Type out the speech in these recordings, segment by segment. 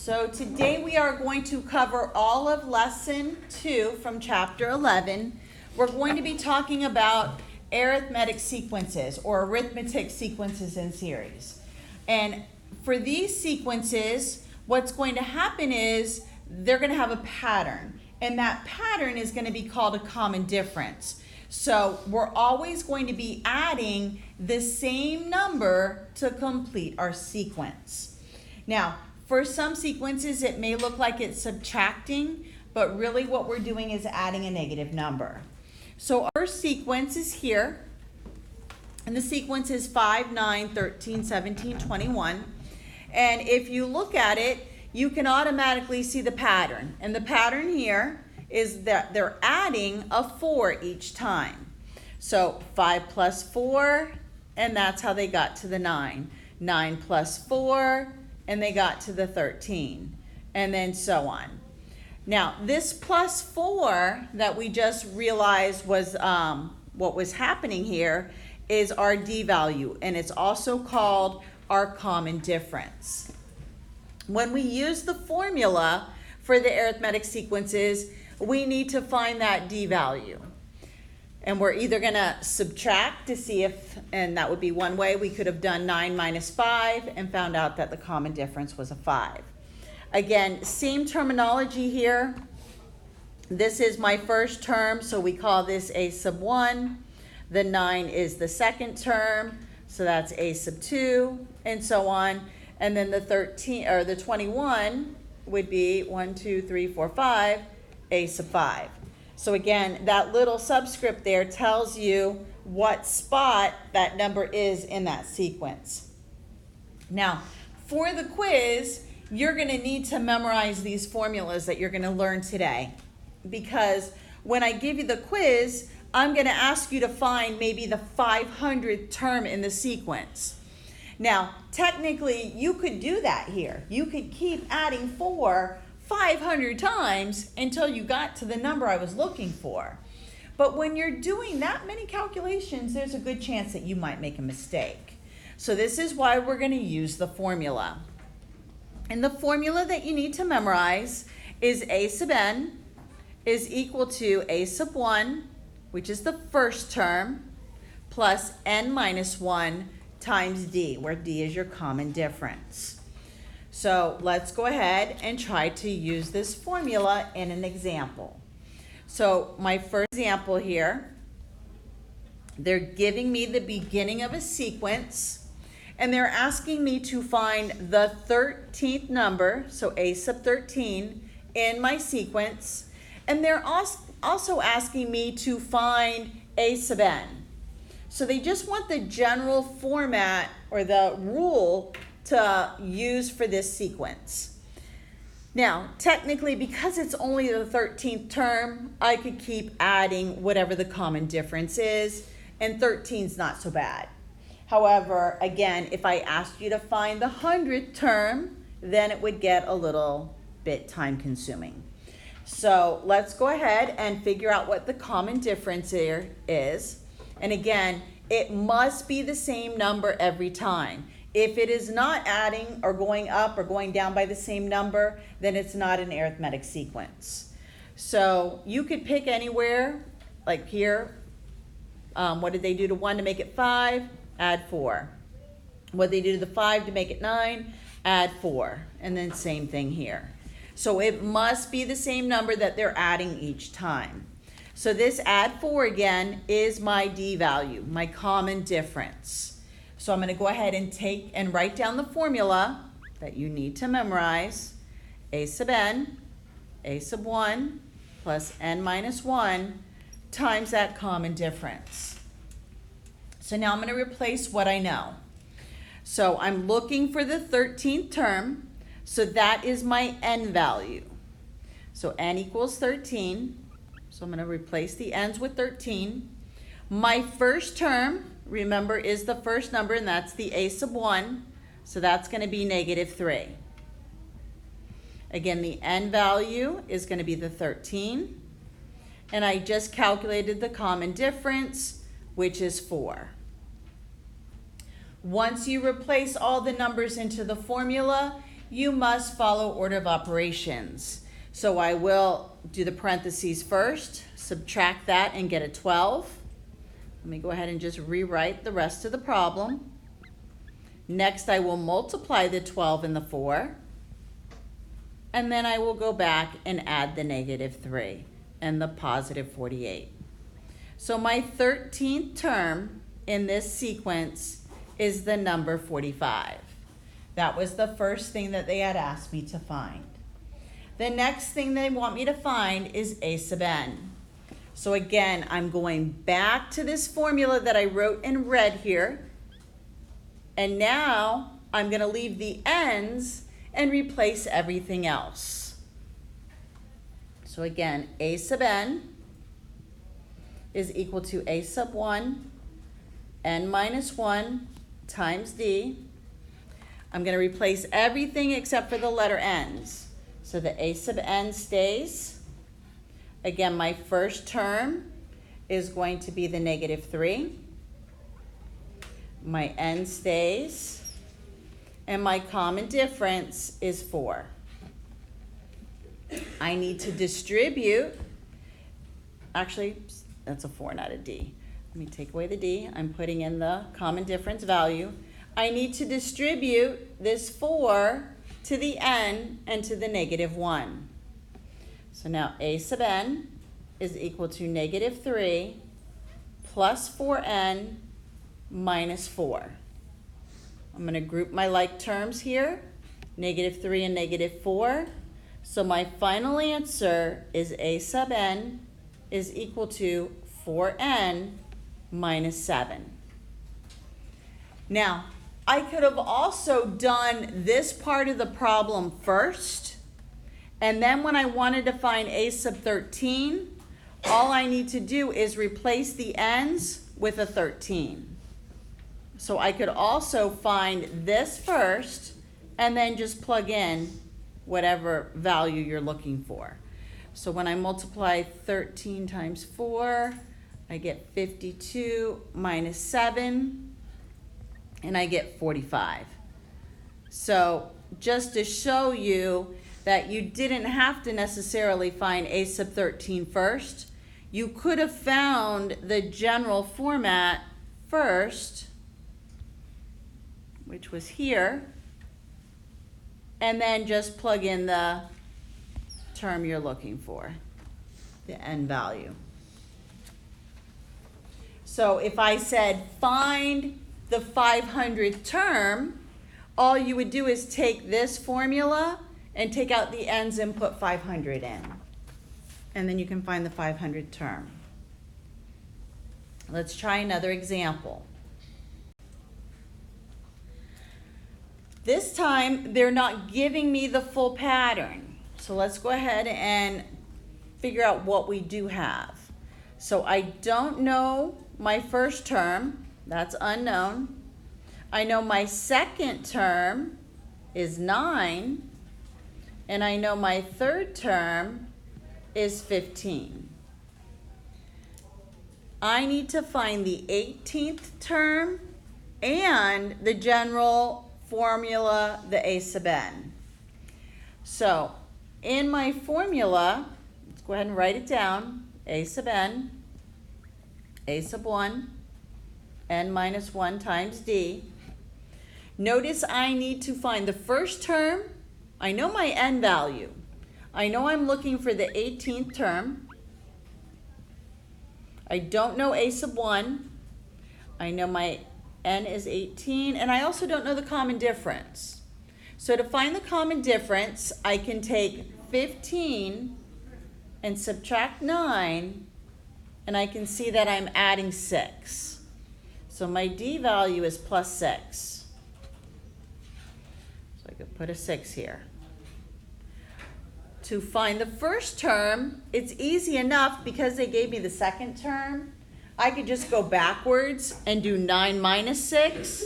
So today we are going to cover all of lesson 2 from chapter 11. We're going to be talking about arithmetic sequences or arithmetic sequences in series. And for these sequences, what's going to happen is they're going to have a pattern. And that pattern is going to be called a common difference. So we're always going to be adding the same number to complete our sequence. Now, for some sequences, it may look like it's subtracting, but really what we're doing is adding a negative number. So our first sequence is here, and the sequence is 5, 9, 13, 17, 21. And if you look at it, you can automatically see the pattern. And the pattern here is that they're adding a 4 each time. So 5 plus 4, and that's how they got to the 9. 9 plus 4, and they got to the 13, and then so on. Now, this plus 4 that we just realized was what was happening here is our D value, and it's also called our common difference. When we use the formula for the arithmetic sequences, we need to find that D value. And we're either going to subtract to see if, and that would be one way. We could have done 9 minus 5 and found out that the common difference was a 5. Again, same terminology here. This is my first term, so we call this a sub 1. The 9 is the second term, so that's a sub 2, and so on. And then the 13 or the 21 would be 1, 2, 3, 4, 5, a sub 5. So again, that little subscript there tells you what spot that number is in that sequence. Now, for the quiz, you're going to need to memorize these formulas that you're going to learn today. Because when I give you the quiz, I'm going to ask you to find maybe the 500th term in the sequence. Now, technically, you could do that here. You could keep adding 4 500 times until you got to the number I was looking for. But when you're doing that many calculations, there's a good chance that you might make a mistake. So this is why we're going to use the formula. And the formula that you need to memorize is a sub n is equal to a sub 1, which is the first term, plus n minus 1 times d, where d is your common difference. So let's go ahead and try to use this formula in an example. So my first example here, they're giving me the beginning of a sequence, and they're asking me to find the 13th number, so a sub 13, in my sequence, and they're also asking me to find a sub n. So they just want the general format or the rule to use for this sequence. Now, technically, because it's only the 13th term, I could keep adding whatever the common difference is, and 13 is not so bad. However, again, if I asked you to find the 100th term, then it would get a little bit time consuming. So let's go ahead and figure out what the common difference here is. And again, it must be the same number every time. If it is not adding or going up or going down by the same number, then it's not an arithmetic sequence. So you could pick anywhere, like here. What did they do to 1 to make it 5? Add 4. What did they do to the 5 to make it 9? Add 4. And then same thing here. So it must be the same number that they're adding each time. So this add 4 again is my D value, my common difference. So I'm going to go ahead and take and write down the formula that you need to memorize. A sub n, a sub 1, plus n minus 1 times that common difference. So now I'm going to replace what I know. So I'm looking for the 13th term, so that is my n value. So n equals 13, so I'm going to replace the n's with 13. My first term, remember, is the first number, and that's the a sub 1, so that's going to be negative 3. Again, the n value is going to be the 13, and I just calculated the common difference, which is 4. Once you replace all the numbers into the formula, you must follow order of operations. So I will do the parentheses first, subtract that and get a 12. Let me go ahead and just rewrite the rest of the problem. Next, I will multiply the 12 and the 4. And then I will go back and add the -3 and the +48. So my 13th term in this sequence is the number 45. That was the first thing that they had asked me to find. The next thing they want me to find is a sub n. So again, I'm going back to this formula that I wrote in red here. And now I'm going to leave the n's and replace everything else. So again, a sub n is equal to a sub 1 n minus 1 times d. I'm going to replace everything except for the letter n's. So the a sub n stays. Again, my first term is going to be the -3. My n stays. And my common difference is 4. I need to distribute, actually, that's a 4, not a d. Let me take away the d. I'm putting in the common difference value. I need to distribute this 4 to the n and to the -1. So now a sub n is equal to -3 plus 4n minus 4. I'm going to group my like terms here, -3 and -4. So my final answer is a sub n is equal to 4n minus 7. Now, I could have also done this part of the problem first, and then when I wanted to find a sub 13, all I need to do is replace the n's with a 13. So I could also find this first and then just plug in whatever value you're looking for. So when I multiply 13 times 4, I get 52 minus 7, and I get 45. So just to show you that you didn't have to necessarily find a sub 13 first, you could have found the general format first, which was here, and then just plug in the term you're looking for, the n value. So if I said find the 500th term, all you would do is take this formula and take out the n's and put 500 in. And then you can find the 500th term. Let's try another example. This time, they're not giving me the full pattern. So let's go ahead and figure out what we do have. So I don't know my first term. That's unknown. I know my second term is 9. And I know my third term is 15. I need to find the 18th term and the general formula, the a sub n. So in my formula, let's go ahead and write it down. A sub n, a sub 1, n minus 1 times d. Notice I need to find the first term. I know my n value. I know I'm looking for the 18th term. I don't know a sub 1. I know my n is 18, and I also don't know the common difference. So to find the common difference, I can take 15 and subtract 9, and I can see that I'm adding 6. So my d value is plus 6. So I could put a 6 here. To find the first term, it's easy enough because they gave me the second term. I could just go backwards and do 9 minus 6,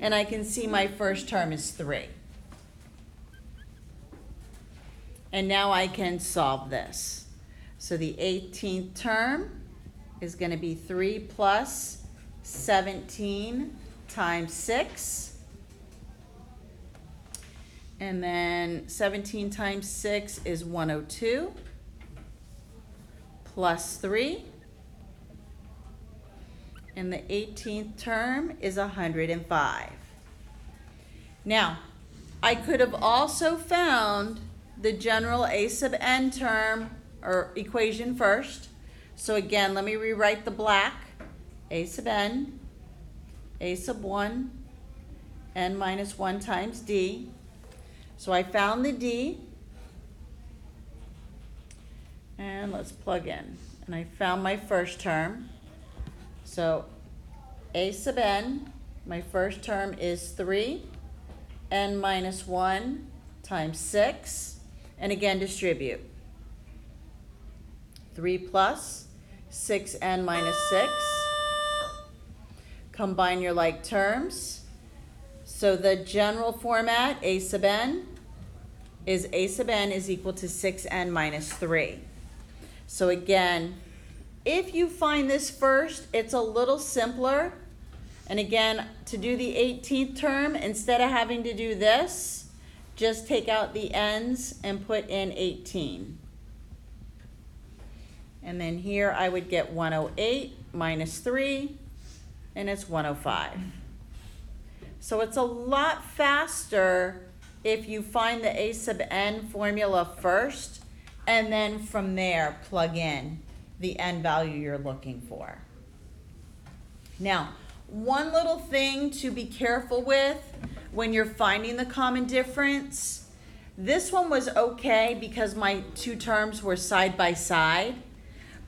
and I can see my first term is 3. And now I can solve this. So the 18th term is going to be 3 plus 17 times 6. And then 17 times 6 is 102, plus 3. And the 18th term is 105. Now, I could have also found the general a sub n term or equation first. So again, let me rewrite the black. A sub n, a sub 1, n minus 1 times d. So I found the d. And let's plug in. And I found my first term. So a sub n, my first term is 3, n minus 1 times 6. And again, distribute. 3 plus 6n minus 6. Combine your like terms. So the general format, a sub n, is a sub n is equal to 6n minus 3. So again, if you find this first, it's a little simpler. And again, to do the 18th term, instead of having to do this, just take out the n's and put in 18. And then here I would get 108 minus 3, and it's 105. So it's a lot faster if you find the a sub n formula first, and then from there plug in the n value you're looking for. Now, one little thing to be careful with when you're finding the common difference, this one was okay because my two terms were side by side.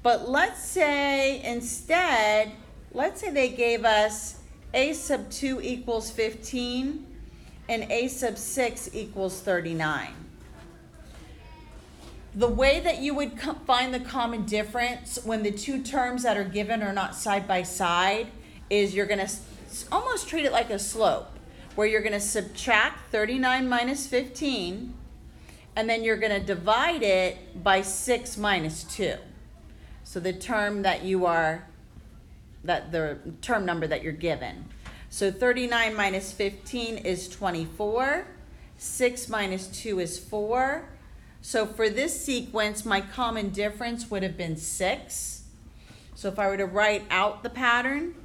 But let's say instead, let's say they gave us a sub 2 equals 15 and a sub 6 equals 39. The way that you would find the common difference when the two terms that are given are not side by side is you're going to almost treat it like a slope, where you're going to subtract 39 minus 15, and then you're going to divide it by 6 minus 2. So the term that you are, the term number that you're given. So 39 minus 15 is 24. 6 minus 2 is 4. So for this sequence, my common difference would have been 6. So if I were to write out the pattern,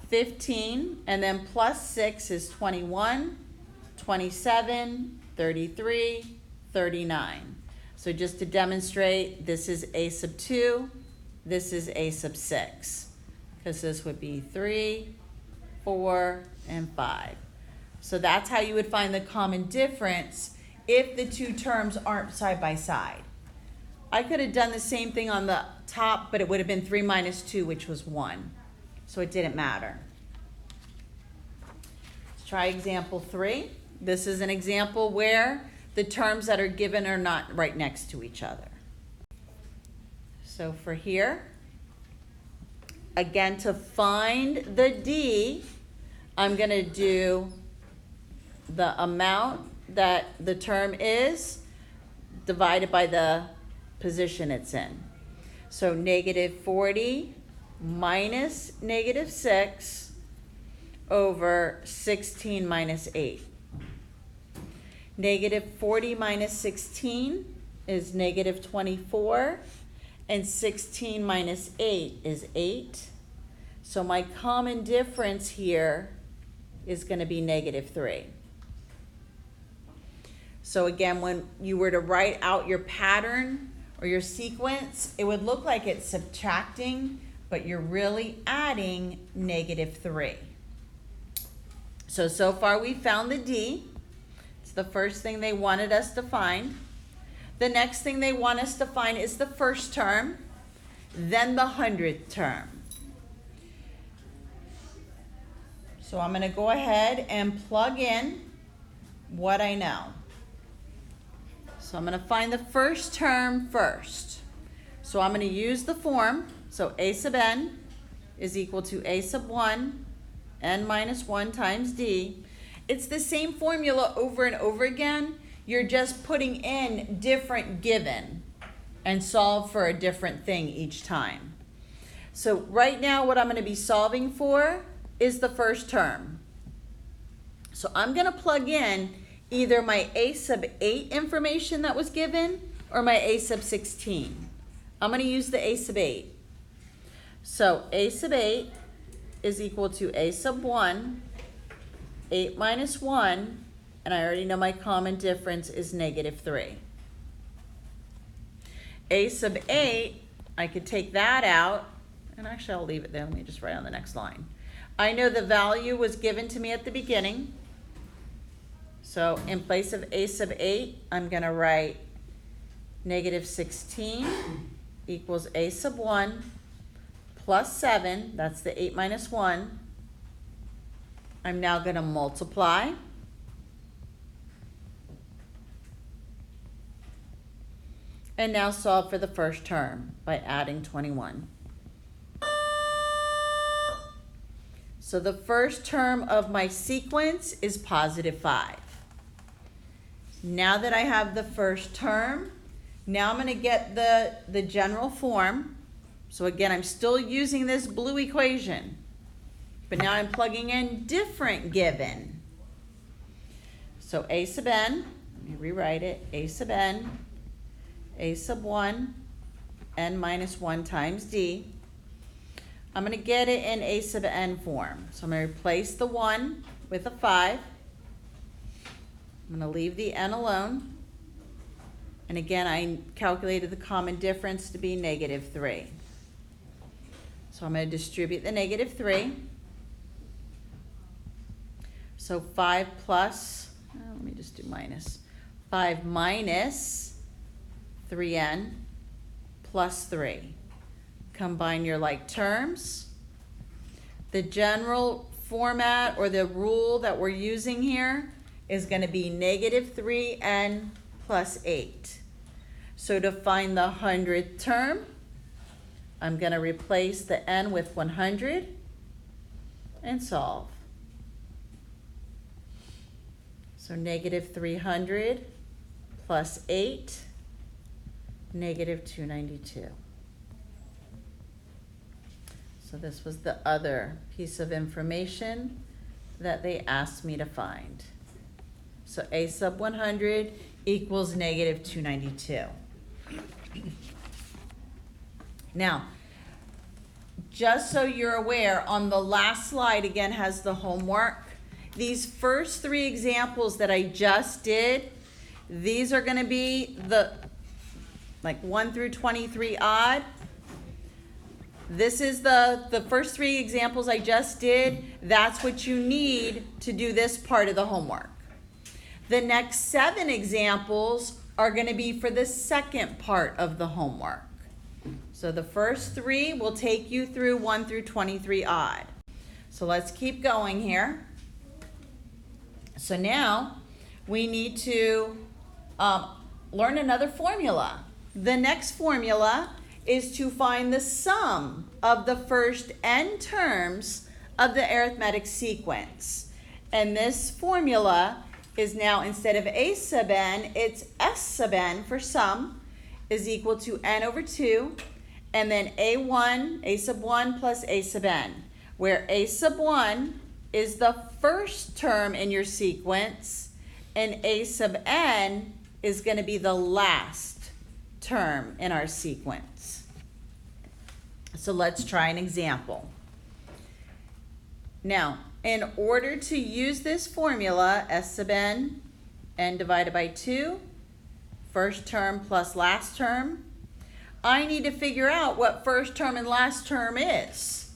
15, and then plus 6 is 21, 27, 33, 39. So just to demonstrate, this is a sub 2, this is a sub 6, because this would be 3, 4, and 5. So that's how you would find the common difference if the two terms aren't side by side. I could have done the same thing on the top, but it would have been 3 minus 2, which was 1. So it didn't matter. Let's try example 3. This is an example where the terms that are given are not right next to each other. So for here, again, to find the D, I'm going to do the amount that the term is divided by the position it's in. So negative 40 minus negative 6 over 16 minus 8. Negative 40 minus 16 is negative 24, and 16 minus 8 is 8. So my common difference here is going to be negative 3. So again, when you were to write out your pattern or your sequence, it would look like it's subtracting, but you're really adding negative 3. So far we found the D. It's the first thing they wanted us to find. The next thing they want us to find is the first term, then the 100th term. So I'm going to go ahead and plug in what I know. So I'm going to find the first term first. So I'm going to use the form. So a sub n is equal to a sub 1, n minus 1 times d. It's the same formula over and over again. You're just putting in different given and solve for a different thing each time. So right now what I'm going to be solving for is the first term. So I'm going to plug in either my a sub 8 information that was given or my a sub 16. I'm going to use the a sub 8. So a sub 8 is equal to a sub 1, 8 minus 1, and I already know my common difference is negative 3. A sub 8, I could take that out, and actually I'll leave it there. Let me just write on the next line. I know the value was given to me at the beginning. So in place of a sub 8, I'm going to write negative 16 equals a sub 1 plus 7. That's the 8 minus 1. I'm now going to multiply. And now solve for the first term by adding 21. So the first term of my sequence is positive 5. Now that I have the first term, now I'm going to get the general form. So again, I'm still using this blue equation, but now I'm plugging in different given. So a sub n, let me rewrite it, a sub n, a sub 1, n minus 1 times d. I'm going to get it in a sub n form. So I'm going to replace the 1 with a 5. I'm going to leave the n alone. And again, I calculated the common difference to be negative 3. So I'm going to distribute the negative 3. So 5 plus, let me just do minus. 5 minus 3n plus 3. Combine your like terms. The general format or the rule that we're using here is going to be negative 3n plus 8. So to find the 100th term, I'm going to replace the n with 100 and solve. So negative 300 plus 8, negative 292. So this was the other piece of information that they asked me to find. So a sub 100 equals negative 292. Now, just so you're aware, on the last slide again has the homework. These first 3 examples that I just did, these are going to be the like 1 through 23 odd. This is the first 3 examples I just did. That's what you need to do this part of the homework. The next 7 examples are going to be for the second part of the homework. So the first 3 will take you through 1 through 23 odd. So let's keep going here. So now we need to learn another formula. The next formula is to find the sum of the first n terms of the arithmetic sequence. And this formula is now, instead of a sub n, it's s sub n for sum is equal to n over 2, and then a sub 1 plus a sub n, where a sub 1 is the first term in your sequence, and a sub n is going to be the last term in our sequence. So let's try an example. Now, in order to use this formula, s sub n, n divided by 2, first term plus last term, I need to figure out what first term and last term is.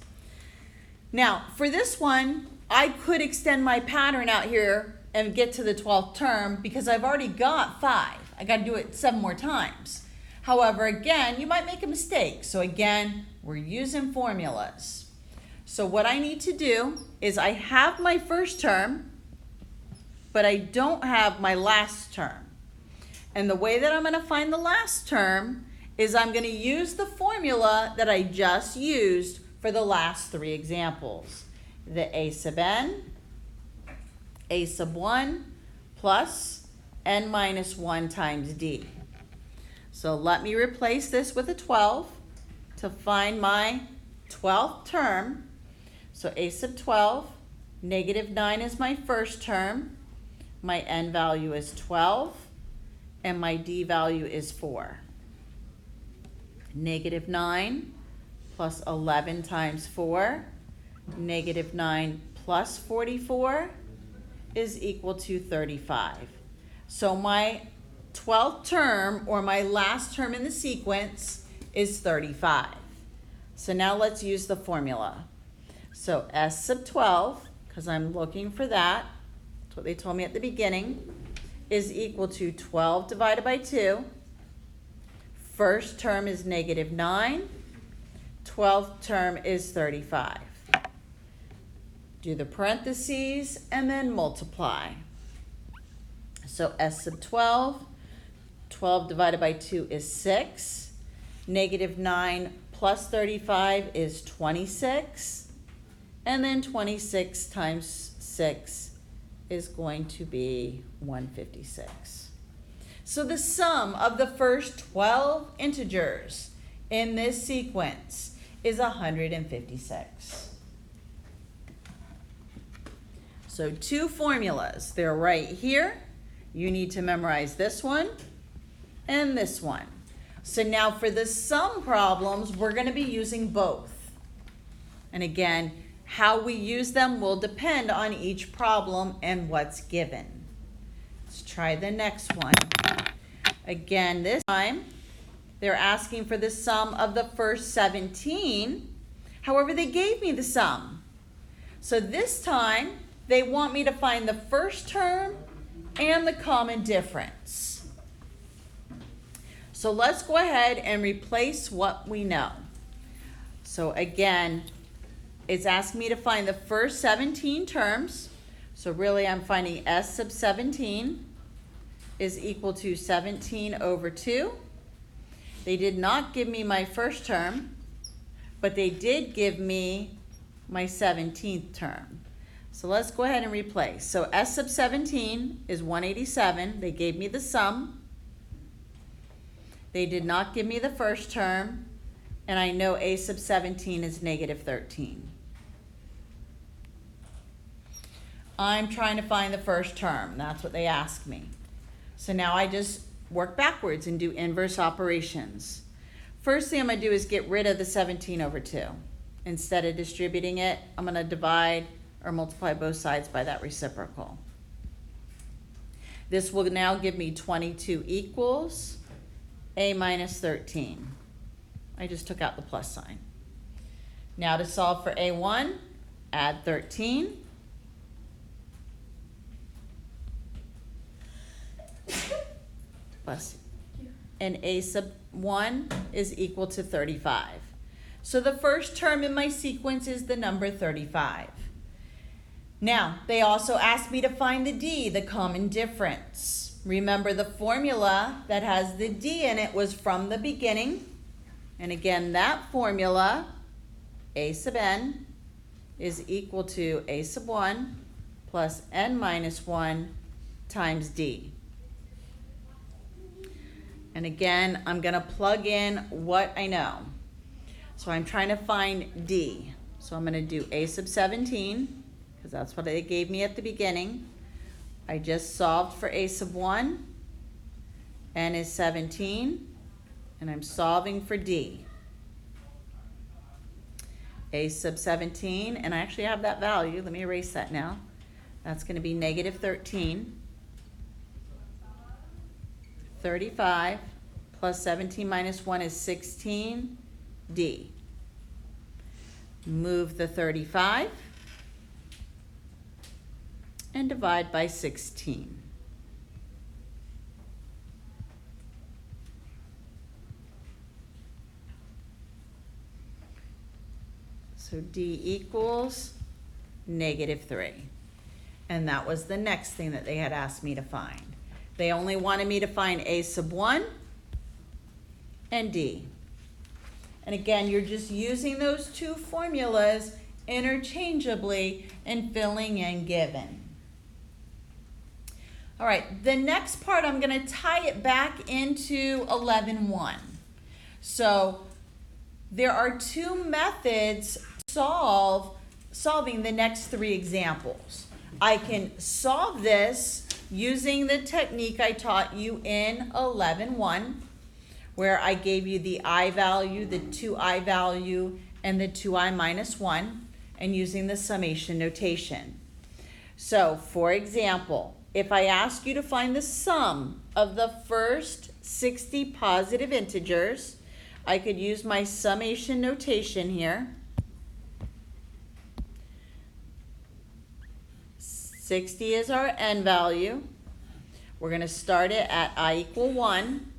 Now, for this one, I could extend my pattern out here and get to the 12th term because I've already got 5. I got to do it 7 more times. However, again, you might make a mistake. So again, we're using formulas. So what I need to do is I have my first term, but I don't have my last term. And the way that I'm going to find the last term is I'm going to use the formula that I just used for the last 3 examples. The a sub n, a sub 1, plus n minus 1 times d. So let me replace this with a 12 to find my 12th term. So a sub 12, negative 9 is my first term, my n value is 12, and my d value is 4. Negative 9 plus 11 times 4, negative 9 plus 44 is equal to 35. So my 12th term, or my last term in the sequence, is 35. So now let's use the formula. So S sub 12, because I'm looking for that, that's what they told me at the beginning, is equal to 12 divided by 2. First term is negative 9. 12th term is 35. Do the parentheses and then multiply. So S sub 12, 12 divided by 2 is 6. Negative 9 plus 35 is 26. And then 26 times 6 is going to be 156. So the sum of the first 12 integers in this sequence is 156. So two formulas, they're right here. You need to memorize this one and this one. So now for the sum problems, we're going to be using both. And again, how we use them will depend on each problem and what's given. Let's try the next one. Again, this time, they're asking for the sum of the first 17. However, they gave me the sum. So this time, they want me to find the first term and the common difference. So let's go ahead and replace what we know. So again, it's asking me to find the first 17 terms. So really I'm finding S sub 17 is equal to 17 over 2. They did not give me my first term, but they did give me my 17th term. So let's go ahead and replace. So S sub 17 is 187. They gave me the sum. They did not give me the first term, and I know A sub 17 is negative 13. I'm trying to find the first term. That's what they asked me. So now I just work backwards and do inverse operations. First thing I'm going to do is get rid of the 17 over 2. Instead of distributing it, I'm going to divide or multiply both sides by that reciprocal. This will now give me 22 equals A minus 13. I just took out the plus sign. Now to solve for A1, add 13. Plus. And A sub 1 is equal to 35. So the first term in my sequence is the number 35. Now, they also asked me to find the D, the common difference. Remember, the formula that has the D in it was from the beginning. And again, that formula, A sub n, is equal to A sub 1 plus n minus 1 times D. And again, I'm going to plug in what I know. So I'm trying to find D. So I'm going to do A sub 17, because that's what they gave me at the beginning. I just solved for A sub 1. N is 17. And I'm solving for D. A sub 17, and I actually have that value. Let me erase that now. That's going to be negative 13. 35 plus 17 minus 1 is 16. D. Move the 35 and divide by 16. So D equals negative 3. And that was the next thing that they had asked me to find. They only wanted me to find A sub 1 and D. And again, you're just using those two formulas interchangeably and filling in given. All right, the next part, I'm going to tie it back into 11.1. So there are two methods solving the next three examples. I can solve this using the technique I taught you in 11.1, where I gave you the I value, the 2I value, and the 2I minus 1, and using the summation notation. So, for example, if I ask you to find the sum of the first 60 positive integers, I could use my summation notation here. 60 is our n value. We're going to start it at I equal 1,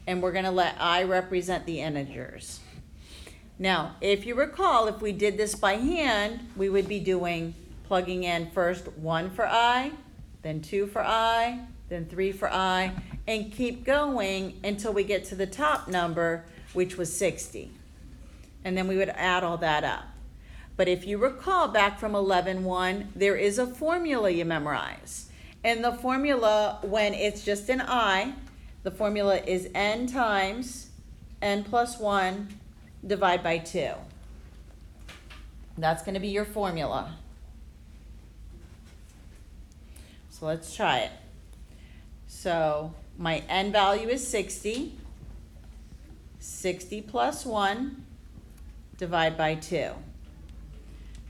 and we're going to let I represent the integers. Now, if you recall, if we did this by hand, we would be plugging in first 1 for I, then 2 for I, then 3 for I, and keep going until we get to the top number, which was 60. And then we would add all that up. But if you recall back from 11.1, there is a formula you memorize. And the formula, when it's just an I, the formula is n times n plus 1 divided by 2. That's going to be your formula. So let's try it. So my n value is 60. 60 plus 1 divided by 2.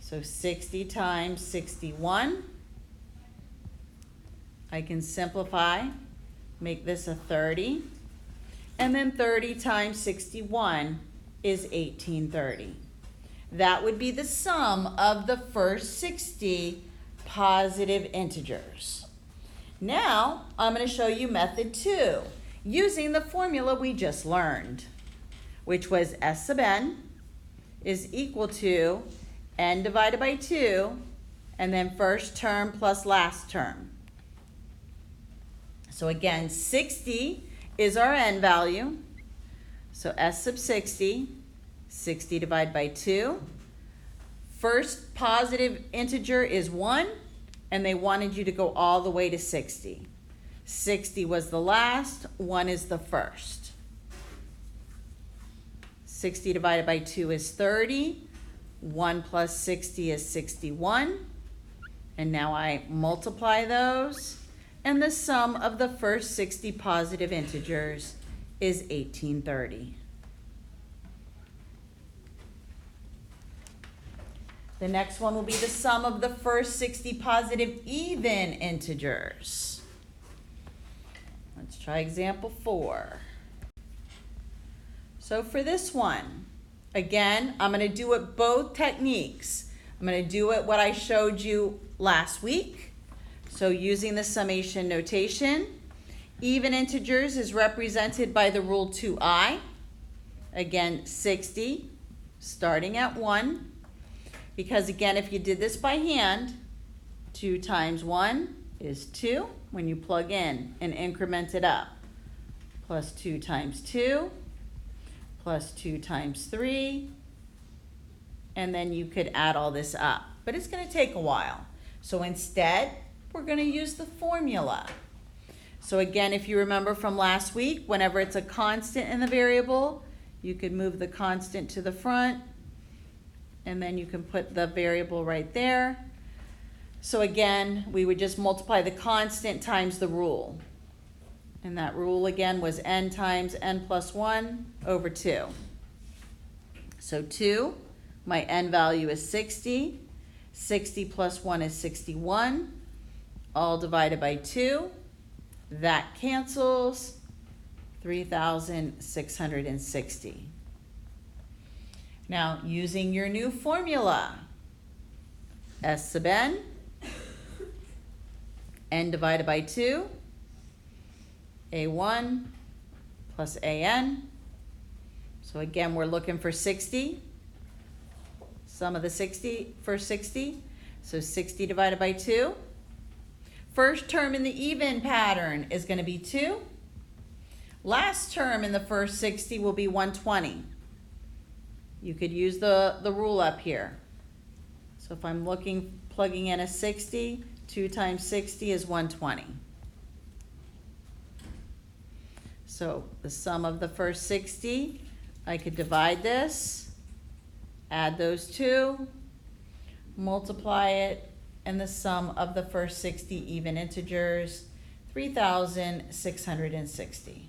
So 60 times 61. I can simplify, make this a 30. And then 30 times 61 is 1830. That would be the sum of the first 60 positive integers. Now, I'm going to show you method 2, using the formula we just learned, which was S sub n is equal to n divided by 2, and then first term plus last term. So again, 60 is our n value. So S sub 60, 60 divided by 2. First positive integer is 1, and they wanted you to go all the way to 60. 60 was the last, 1 is the first. 60 divided by 2 is 30. 1 plus 60 is 61. And now I multiply those, and the sum of the first 60 positive integers is 1830. The next one will be the sum of the first 60 positive even integers. Let's try example 4. So for this one, again, I'm going to do it both techniques. I'm going to do it what I showed you last week. So using the summation notation, even integers is represented by the rule 2i. Again, 60, starting at 1. Because again, if you did this by hand, 2 times 1 is 2 when you plug in and increment it up. Plus 2 times 2, plus 2 times 3, and then you could add all this up. But it's going to take a while. So instead, we're going to use the formula. So again, if you remember from last week, whenever it's a constant in the variable, you could move the constant to the front, and then you can put the variable right there. So again, we would just multiply the constant times the rule. And that rule again was n times n plus 1 over 2. So 2, my n value is 60. 60 plus 1 is 61. All divided by 2. That cancels. 3,660. Now, using your new formula, S sub n, n divided by 2, a1 plus an. So again, we're looking for 60. Sum of the 60, first 60. So 60 divided by 2. First term in the even pattern is going to be 2. Last term in the first 60 will be 120. You could use the rule up here. So if I'm plugging in a 60, 2 times 60 is 120. So the sum of the first 60, I could divide this, add those two, multiply it, and the sum of the first 60 even integers, 3,660.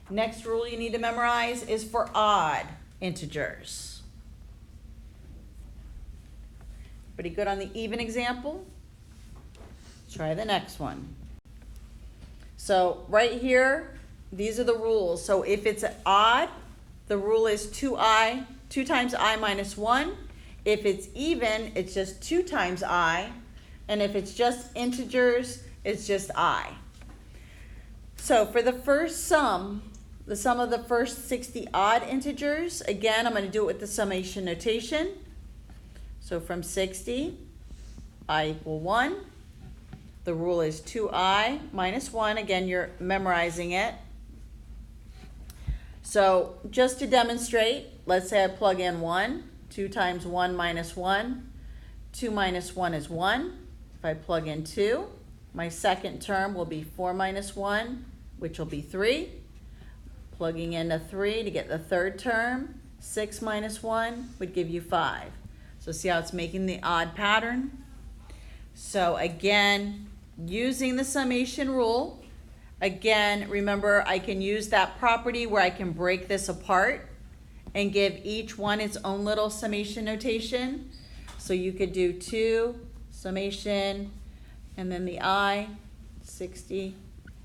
Next rule you need to memorize is for odd integers. Pretty good on the even example? Try the next one. So right here, these are the rules. So if it's odd, the rule is 2 times I minus 1. If it's even, it's just 2 times I. And if it's just integers, it's just I. So for the first sum, the sum of the first 60 odd integers, again, I'm going to do it with the summation notation. So from 60, I equal 1. The rule is 2I minus 1. Again, you're memorizing it. So just to demonstrate, let's say I plug in 1. 2 times 1 minus 1. 2 minus 1 is 1. If I plug in 2, my second term will be 4 minus 1, which will be 3. Plugging in a 3 to get the third term, 6 minus 1 would give you 5. So see how it's making the odd pattern? So again, using the summation rule, again, remember I can use that property where I can break this apart and give each one its own little summation notation. So you could do 2 summation and then the I, 60,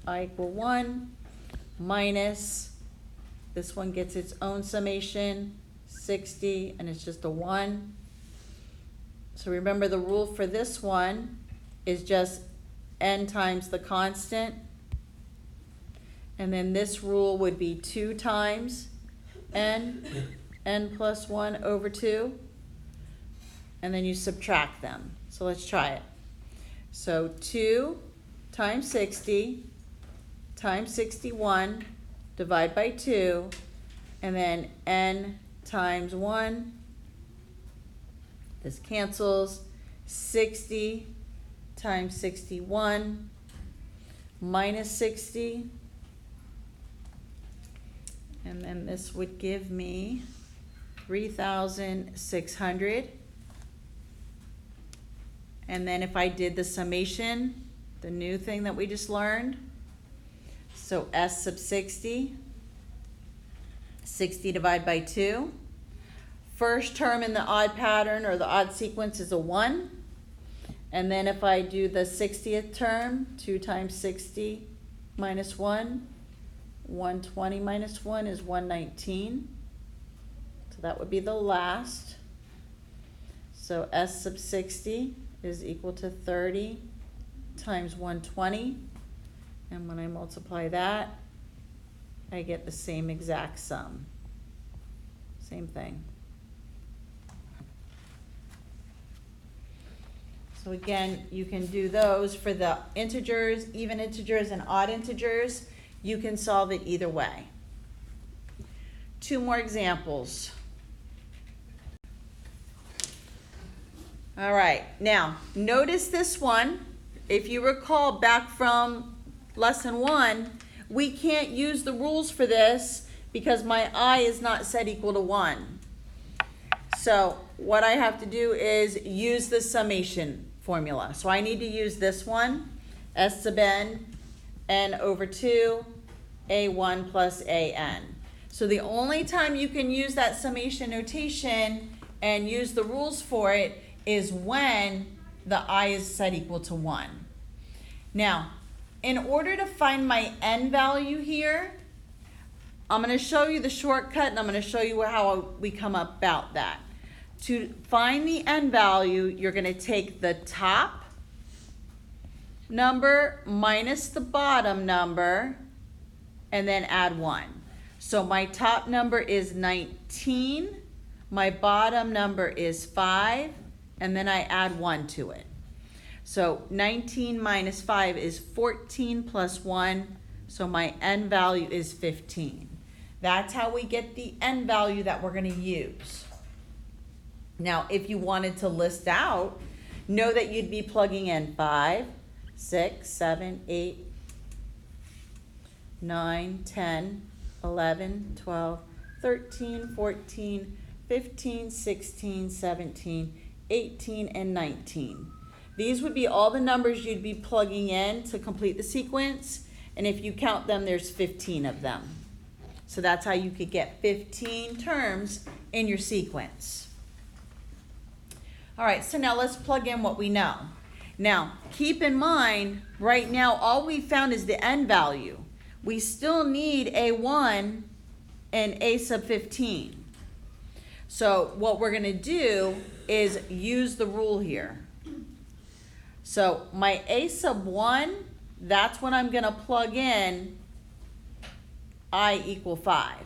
I equal 1, minus, this one gets its own summation, 60, and it's just a 1. So remember the rule for this one is just n times the constant. And then this rule would be 2 times n plus 1 over 2. And then you subtract them. So let's try it. So 2 times 60 times 61 divide by 2. And then n times 1. This cancels. 60 times 61 minus 60. And then this would give me 3,600. And then if I did the summation, the new thing that we just learned, so S sub 60, 60 divided by 2. First term in the odd pattern or the odd sequence is a 1. And then if I do the 60th term, 2 times 60 minus 1, 120 minus 1 is 119. So that would be the last. So S sub 60 is equal to 30 times 120. And when I multiply that, I get the same exact sum. Same thing. So again, you can do those for the integers, even integers, and odd integers. You can solve it either way. 2 more examples. All right, now notice this one. If you recall back from lesson 1, we can't use the rules for this because my I is not set equal to 1. So what I have to do is use the summation formula. So I need to use this one, S sub n over 2, a1 plus an. So the only time you can use that summation notation and use the rules for it is when the I is set equal to 1. Now, in order to find my n value here, I'm going to show you the shortcut and I'm going to show you how we come about that. To find the n value, you're going to take the top number minus the bottom number and then add 1. So my top number is 19, my bottom number is 5, and then I add 1 to it. So 19 minus 5 is 14 plus 1, so my n value is 15. That's how we get the n value that we're going to use. Now, if you wanted to list out, know that you'd be plugging in 5, 6, 7, 8, 9, 10, 11, 12, 13, 14, 15, 16, 17, 18, and 19. These would be all the numbers you'd be plugging in to complete the sequence, and if you count them, there's 15 of them. So that's how you could get 15 terms in your sequence. All right, so now let's plug in what we know. Now, keep in mind, right now, all we found is the n value. We still need a1 and a sub 15. So what we're going to do is use the rule here. So my a sub 1, that's when I'm going to plug in I equal 5.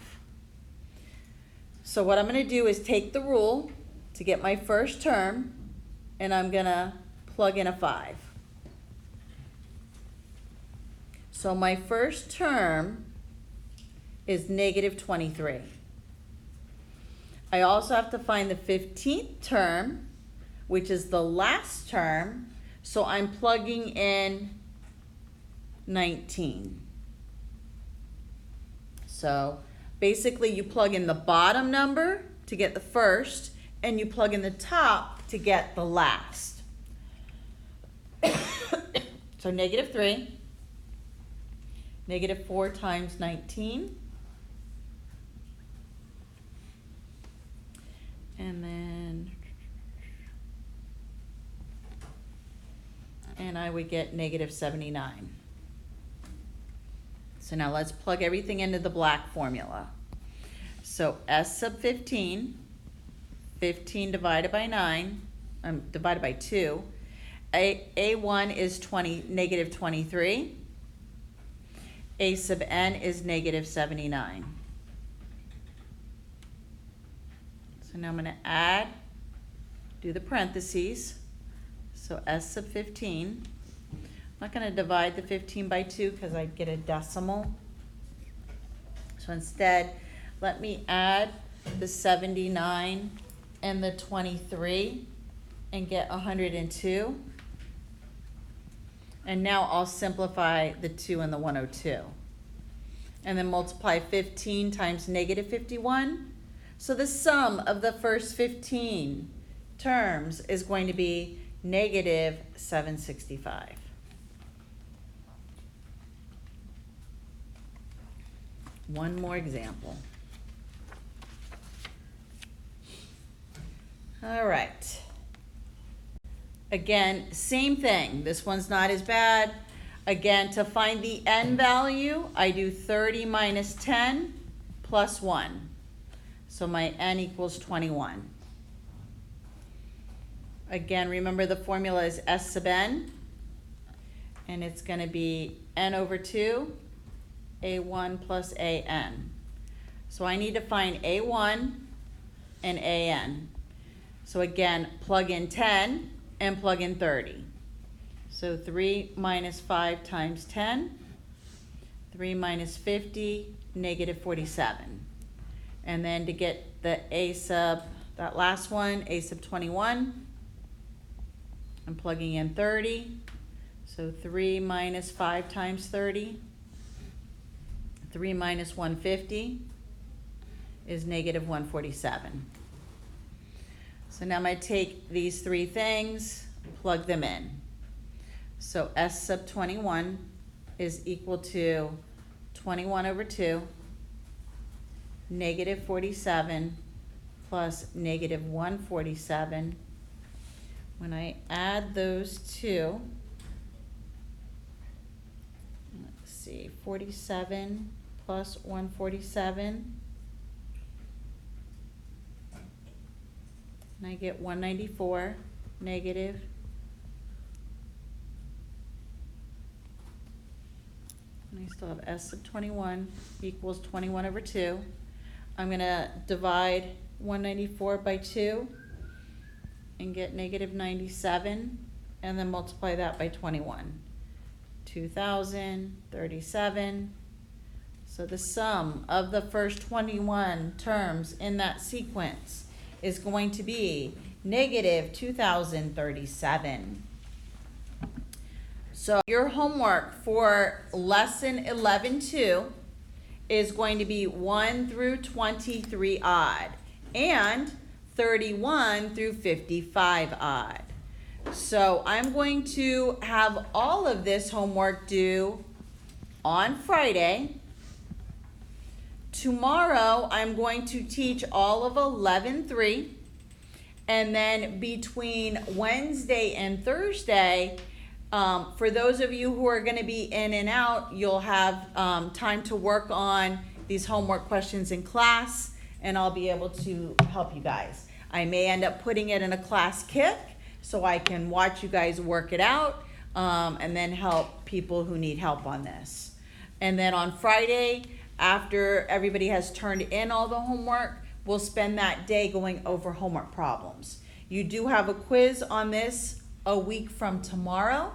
So what I'm going to do is take the rule to get my first term, and I'm going to plug in a 5. So my first term is negative 23. I also have to find the 15th term, which is the last term, so I'm plugging in 19. So basically you plug in the bottom number to get the first, and you plug in the top to get the last. So negative 3, negative 4 times 19, and I would get negative 79. So now let's plug everything into the black formula. So S sub 15, 15 divided by 9, divided by 2. A1 is negative 23. A sub n is negative 79. So now I'm going to add, do the parentheses. So S sub 15. I'm not going to divide the 15 by 2 because I'd get a decimal. So instead, let me add the 79 and the 23 and get 102. And now I'll simplify the 2 and the 102. And then multiply 15 times negative 51. So the sum of the first 15 terms is going to be negative 765. One more example. All right. Again, same thing. This one's not as bad. Again, to find the n value, I do 30 minus 10 plus 1. So my n equals 21. Again, remember the formula is S sub n, and it's going to be n over 2, a1 plus an. So I need to find a1 and an. So again, plug in 10 and plug in 30. So 3 minus 5 times 10, 3 minus 50, negative 47. And then to get the a sub, that last one, a sub 21, I'm plugging in 30. So 3 minus 5 times 30, 3 minus 150 is negative 147. So now I'm going to take these three things, plug them in. So S sub 21 is equal to 21 over 2, negative 47 plus negative 147. When I add those two, let's see, 47 plus 147, and I get 194 negative. And I still have S sub 21 equals 21 over 2. I'm going to divide 194 by 2 and get negative 97, and then multiply that by 21. 2,037. So the sum of the first 21 terms in that sequence is going to be negative 2,037. So your homework for lesson 11-2 is going to be 1 through 23 odd. and 31 through 55 odd. So I'm going to have all of this homework due on Friday. Tomorrow, I'm going to teach all of 11-3. And then between Wednesday and Thursday, for those of you who are going to be in and out, you'll have time to work on these homework questions in class, and I'll be able to help you guys. I may end up putting it in a class kit so I can watch you guys work it out, and then help people who need help on this. And then on Friday, after everybody has turned in all the homework, we'll spend that day going over homework problems. You do have a quiz on this a week from tomorrow,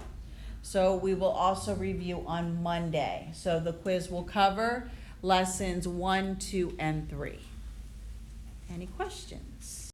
so we will also review on Monday. So the quiz will cover lessons 1, 2, and 3. Any questions?